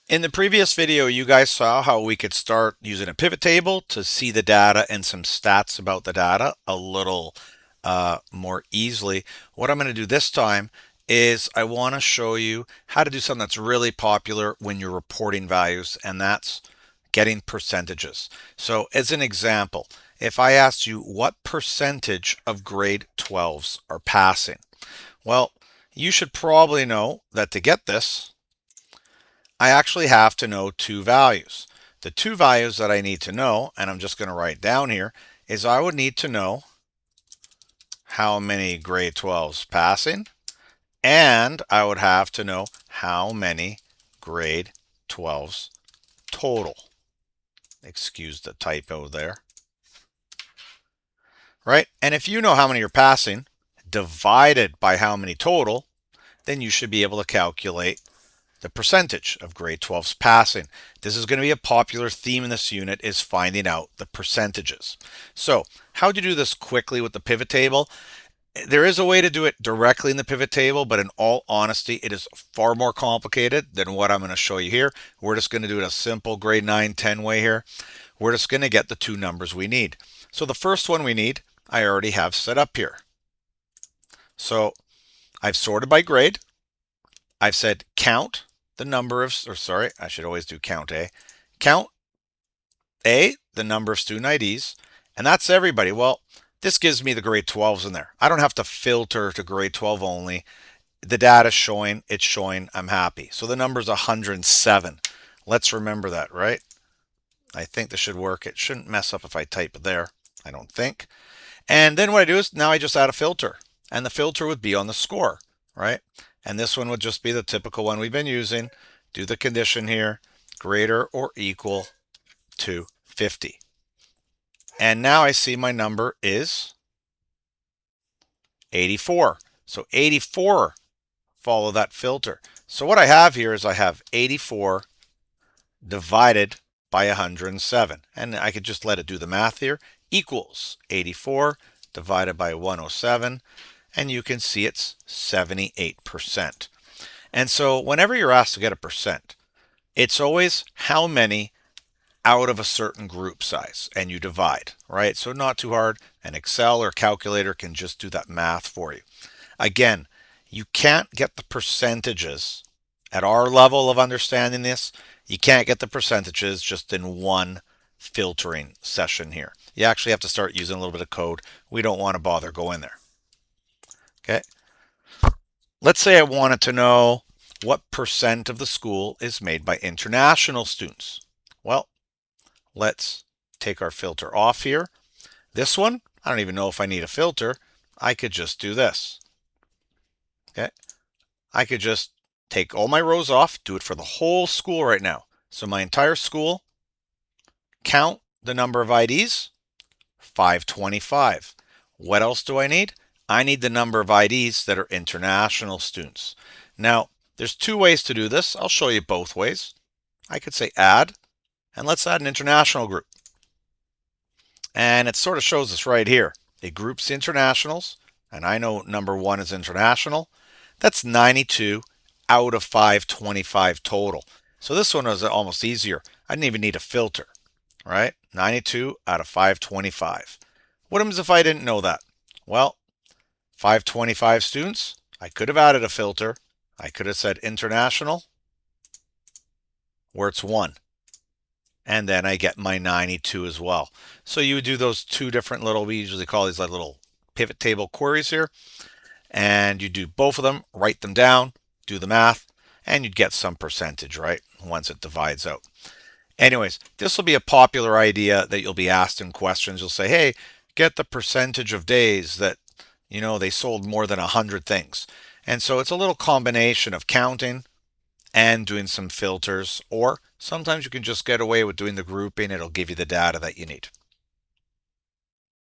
In the previous video, you guys saw how we could start using a pivot table to see the data and some stats about the data a little more easily. What I'm going to do this time is I want to show you how to do something that's really popular when you're reporting values, and that's getting percentages. So as an example, if I asked you what percentage of grade 12s are passing, well, you should probably know that to get this, I actually have to know two values. The two values that I need to know, and I'm just going to write down here, is I would need to know how many grade 12s passing, and I would have to know how many grade 12s total. Excuse the typo there. Right? And if you know how many you're passing divided by how many total, then you should be able to calculate the percentage of grade 12's passing. This is going to be a popular theme in this unit, is finding out the percentages. So how do you do this quickly with the pivot table? There is a way to do it directly in the pivot table, but in all honesty, it is far more complicated than what I'm going to show you here. We're just going to do it a simple grade 9, 10 way here. We're just going to get the two numbers we need. So the first one we need, I already have set up here. So I've sorted by grade. I've said count the number of, or sorry, I should always do count A. Count A, the number of student IDs, and that's everybody. Well, this gives me the grade 12s in there. I don't have to filter to grade 12 only. The data is showing, it's showing, I'm happy. So the number is 107. Let's remember that, right? I think this should work. It shouldn't mess up if I type it there. I don't think. And then what I do is now I just add a filter, and the filter would be on the score, right? And this one would just be the typical one we've been using. Do the condition here, greater or equal to 50. And now I see my number is 84. So 84, follow that filter. So what I have here is I have 84 divided by 107. And I could just let it do the math here. Equals 84 divided by 107. And you can see it's 78%. And so whenever you're asked to get a percent, it's always how many out of a certain group size, and you divide, right? So not too hard. An Excel or calculator can just do that math for you. Again, you can't get the percentages at our level of understanding this. You can't get the percentages just in one filtering session here. You actually have to start using a little bit of code. We don't want to bother going there. Okay. Let's say I wanted to know what percent of the school is made by international students. Well, let's take our filter off here. This one, I don't even know if I need a filter. I could just do this. Okay. I could just take all my rows off, do it for the whole school right now. So my entire school, count the number of IDs, 525. What else do I need? I need the number of IDs that are international students. Now, there's two ways to do this. I'll show you both ways. I could say add, and let's add an international group. And it sort of shows us right here. It groups internationals, and I know number one is international. That's 92 out of 525 total. So this one was almost easier. I didn't even need a filter, right? 92 out of 525. What happens if I didn't know that? Well, 525 students, I could have added a filter. I could have said international, where it's 1. And then I get my 92 as well. So you would do those two different little, we usually call these like little pivot table queries here. And you do both of them, write them down, do the math, and you'd get some percentage, right? Once it divides out. Anyways, this will be a popular idea that you'll be asked in questions. You'll say, hey, get the percentage of days that, they sold more than 100 things. And so it's a little combination of counting and doing some filters, or sometimes you can just get away with doing the grouping. It'll give you the data that you need.